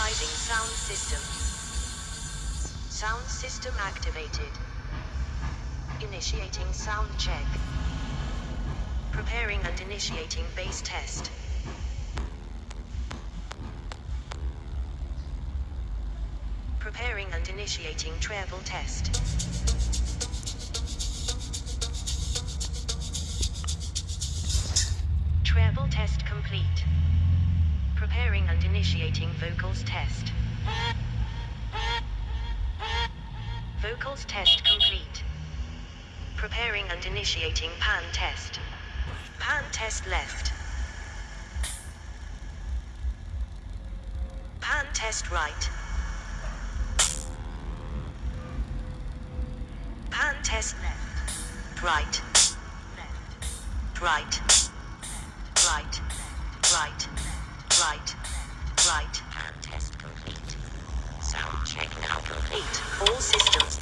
Initializing sound system. Sound system activated. Initiating sound check. Preparing and initiating bass test. Preparing and initiating treble test. Treble test complete. Preparing and initiating vocals test. Vocals test complete. Preparing and initiating pan test. Pan test left. Pan test right. Pan test left. Right. Left. Right. Right. Right. Right. Right. Pan test complete. Sound check now complete. All systems